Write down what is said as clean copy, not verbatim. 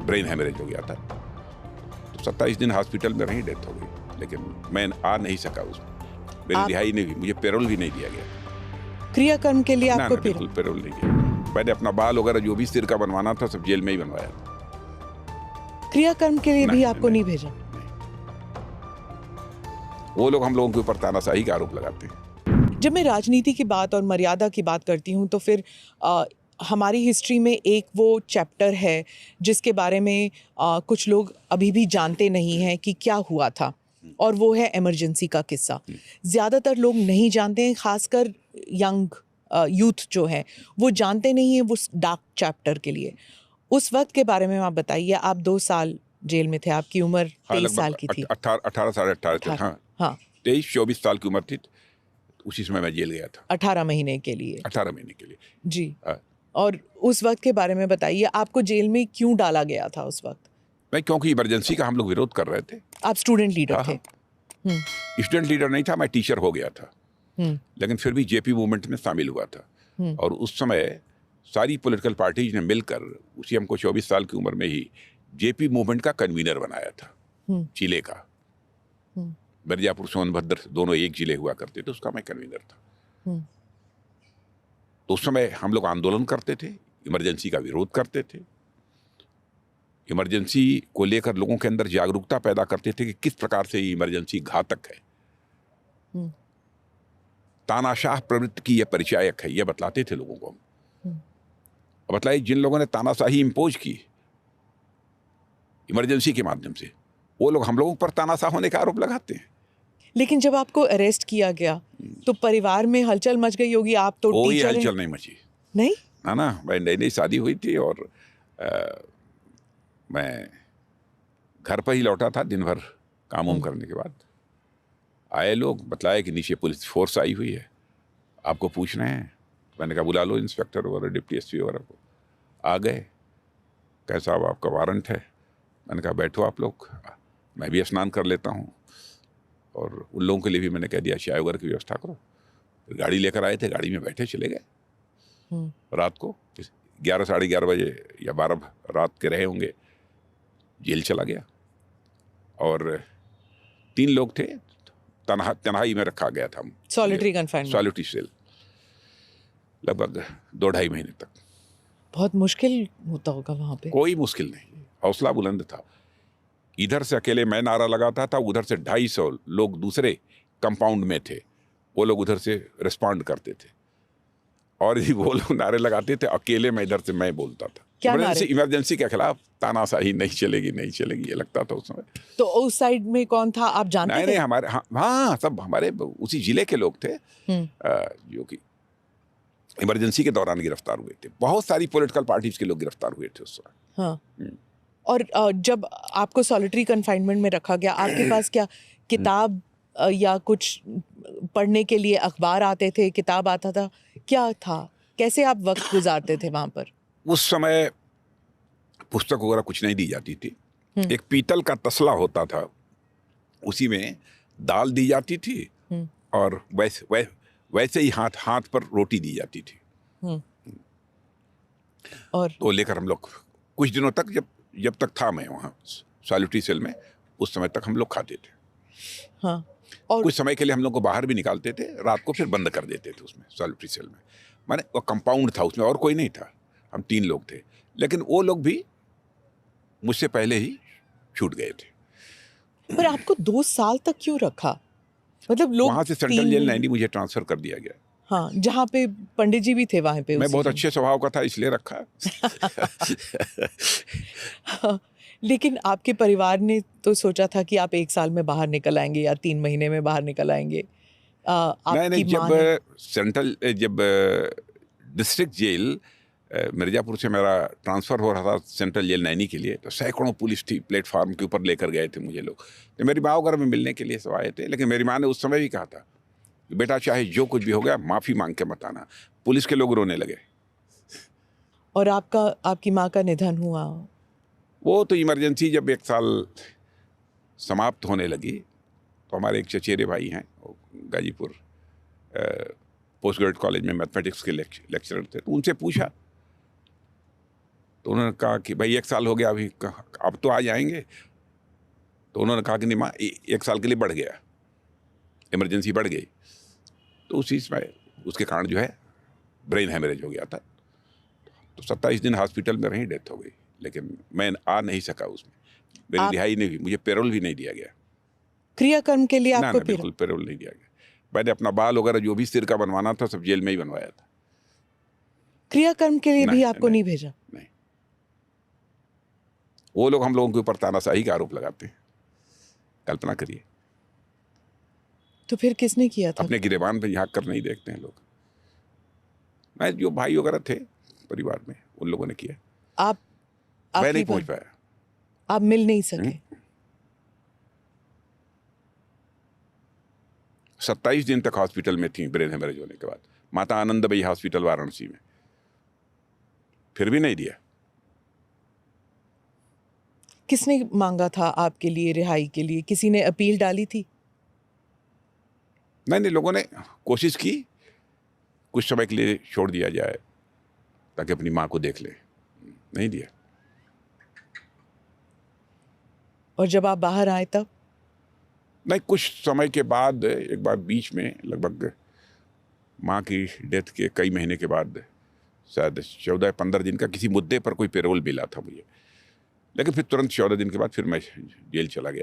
Brain haemorrhage हो गया था। तो 27 दिन हॉस्पिटल में रही, डेथ हो गई। लेकिन मैं आ नहीं सका उसमें, मेरी रिहाई नहीं हुई, मुझे पेरोल भी नहीं दिया गया। क्रियाकर्म के लिए आपको बिल्कुल पेरोल नहीं दिया। मैंने अपना बाल वगैरह जो भी सिर का बनवाना था सब जेल में ही बनवाया। क्रियाकर्म के लिए भी आपको नहीं भेजा? वो लोग हम लोगों के ऊपर तानाशाही का आरोप लगाते हैं। जब मैं राजनीति की बात और मर्यादा की बात करती हूँ तो फिर हमारी हिस्ट्री में एक वो चैप्टर है जिसके बारे में कुछ लोग अभी भी जानते नहीं हैं कि क्या हुआ था, और वो है इमरजेंसी का किस्सा। ज़्यादातर लोग नहीं जानते हैं, खासकर यंग यूथ जो है वो जानते नहीं हैं वो डार्क चैप्टर के लिए। उस वक्त के बारे में आप बताइए। आप 2 साल जेल में थे, आपकी उम्र 23 साल की थी। 18 साढ़े 18 हाँ, हाँ 23-24 साल की उम्र थी। उसी समय मैं जेल गया था 18 महीने के लिए। 18 महीने के लिए जी। और उस वक्त के बारे में बताइए, आपको जेल में क्यों डाला गया था उस वक्त? मैं क्योंकि इमरजेंसी का हम लोग विरोध कर रहे थे। आप स्टूडेंट लीडर थे? स्टूडेंट लीडर नहीं था, मैं टीचर हो गया था, लेकिन फिर भी जेपी मूवमेंट में शामिल हुआ था। और उस समय सारी पॉलिटिकल पार्टीज ने मिलकर उसी हमको 24 साल की उम्र में ही जेपी मूवमेंट का कन्वीनर बनाया था, जिले का। मिर्जापुर सोनभद्र दोनों एक जिले हुआ करते थे, उसका मैं कन्वीनर था। तो उस समय हम लोग आंदोलन करते थे, इमरजेंसी का विरोध करते थे, इमरजेंसी को लेकर लोगों के अंदर जागरूकता पैदा करते थे कि किस प्रकार से ये इमरजेंसी घातक है, तानाशाह प्रवृत्ति की यह परिचायक है, यह बतलाते थे लोगों को। बतलाइए, जिन लोगों ने तानाशाही इम्पोज की इमरजेंसी के माध्यम से, वो लोग हम लोगों पर तानाशाह होने का आरोप लगाते हैं। लेकिन जब आपको अरेस्ट किया गया तो परिवार में हलचल मच गई होगी। आप तो कोई टीचर हलचल नहीं मची। नहीं ना, मैं नई नई शादी हुई थी और मैं घर पर ही लौटा था दिन भर काम वाम करने के बाद। आए लोग, बतलाया कि नीचे पुलिस फोर्स आई हुई है, आपको पूछ रहे हैं। मैंने कहा बुला लो इंस्पेक्टर वगैरह, डिप्टी एसपी वगैरह को। आ गए, कहे साहब आपका वारंट है। मैंने कहा बैठो आप लोग, मैं भी स्नान कर लेता हूँ। और उन लोगों के लिए भी मैंने कह दिया चाय वगैरह की व्यवस्था करो। फिर गाड़ी लेकर आए थे, गाड़ी में बैठे चले गए। रात को 11 साढ़े 11 बजे या 12 रात के रहे होंगे, जेल चला गया। और 3 लोग थे, तन्हाई में रखा गया था। सॉलिटरी कन्फाइनमेंट, सॉलिटरी सेल, लगभग 2-2.5 महीने तक। बहुत मुश्किल होता होगा वहाँ पे? कोई मुश्किल नहीं, हौसला बुलंद था। इधर से अकेले मैं नारा लगाता था, उधर से 250 लोग दूसरे कंपाउंड में थे, वो लोग उधर से रिस्पॉन्ड करते थे। और ही वो लोग नारे लगाते थे, अकेले में इधर से मैं बोलता था। इमरजेंसी के खिलाफ, तानाशाही नहीं चलेगी, नहीं चलेगी, ये लगता था उस समय। तो उस साइड में कौन था, आप जानते थे? नहीं, हमारे हाँ, सब हमारे उसी जिले के लोग थे जो कि इमरजेंसी के दौरान गिरफ्तार हुए थे। बहुत सारी पॉलिटिकल पार्टीज के लोग गिरफ्तार हुए थे उस समय। हाँ। और जब आपको सॉलिटरी कन्फाइनमेंट में रखा गया, आपके पास क्या किताब या कुछ पढ़ने के लिए अखबार आते थे, किताब आता था, क्या था? कैसे आप वक्त गुजारते थे वहां पर? उस समय पुस्तक वगैरह कुछ नहीं दी जाती थी। एक पीतल का तसला होता था, उसी में दाल दी जाती थी और वैसे ही हाथ पर रोटी दी जाती थी। और तो लेकर हम लोग कुछ दिनों तक, जब तक था मैं वहाँ सॉलिटरी सेल में, उस समय तक हम लोग खाते थे। हाँ। और कुछ समय के लिए हम लोग को बाहर भी निकालते थे, रात को फिर बंद कर देते थे उसमें, सॉलिटरी सेल में। माने वो कंपाउंड था, उसमें और कोई नहीं था, हम 3 लोग थे। लेकिन वो लोग भी मुझसे पहले ही छूट गए थे। पर आपको 2 साल तक क्यों रखा? मतलब लोग वहाँ से सेंट्रल जेल 90 मुझे ट्रांसफर कर दिया गया। हाँ, जहाँ पे पंडित जी भी थे वहाँ पे। मैं बहुत अच्छे स्वभाव का था, इसलिए रखा। लेकिन आपके परिवार ने तो सोचा था कि आप 1 साल में बाहर निकल आएंगे या 3 महीने में बाहर निकल आएंगे। नहीं, जब डिस्ट्रिक्ट जेल मिर्जापुर से मेरा ट्रांसफ़र हो रहा था सेंट्रल जेल नैनी के लिए, तो सैकड़ों पुलिस थी, प्लेटफार्म के ऊपर लेकर गए थे मुझे लोग। तो मेरी माँ वगैरह में मिलने के लिए सब आए थे, लेकिन मेरी माँ ने उस समय भी कहा था, बेटा चाहे जो कुछ भी हो गया माफ़ी मांग के मत आना। पुलिस के लोग रोने लगे। और आपकी माँ का निधन हुआ? वो तो इमरजेंसी जब 1 साल समाप्त होने लगी, तो हमारे एक चचेरे भाई हैं, गाजीपुर पोस्ट ग्रेजुएट कॉलेज में मैथमेटिक्स के लेक्चरर थे, तो उनसे पूछा तो उन्होंने कहा कि भाई 1 साल हो गया, अभी अब तो आ जाएंगे। तो उन्होंने कहा कि नहीं माँ, 1 साल के लिए बढ़ गया, इमरजेंसी बढ़ गई। तो उसी समय उसके कारण जो है ब्रेन हेमरेज हो गया था। तो 27 दिन हॉस्पिटल में रही, डेथ हो गई। लेकिन मैं आ नहीं सका उसमें, मेरी रिहाई नहीं हुई, मुझे पैरोल भी नहीं दिया गया। क्रियाकर्म के लिए ना आपको ना, बिल्कुल पैरोल नहीं दिया गया। मैंने अपना बाल वगैरह जो भी सिर का बनवाना था सब जेल में ही बनवाया था। क्रियाकर्म के लिए भी नहीं, आपको नहीं भेजा? नहीं। वो लोग हम लोगों के ऊपर तानाशाही का आरोप लगाते हैं, कल्पना करिए। तो फिर किसने किया था? अपने गिरेबान पे झाँक कर नहीं देखते हैं लोग। मैं जो भाई वगैरह थे परिवार में, उन लोगों ने किया। आप मैं आखिरी नहीं पहुंच बार पाया। आप मिल नहीं सके? 27 दिन तक हॉस्पिटल में थी ब्रेन हेमरेज होने के बाद, माता आनंदमयी हॉस्पिटल वाराणसी में, फिर भी नहीं दिया। किसने मांगा था आपके लिए रिहाई के लिए? किसी ने अपील डाली थी? नहीं, लोगों ने कोशिश की कुछ समय के लिए छोड़ दिया जाए ताकि अपनी माँ को देख ले, नहीं दिया। और जब आप बाहर आए तब? नहीं, कुछ समय के बाद एक बार बीच में लगभग माँ की डेथ के कई महीने के बाद, शायद 14-15 दिन का किसी मुद्दे पर कोई पैरोल मिला था मुझे। लेकिन फिर तुरंत 14 दिन के बाद फिर मैं जेल चला गया।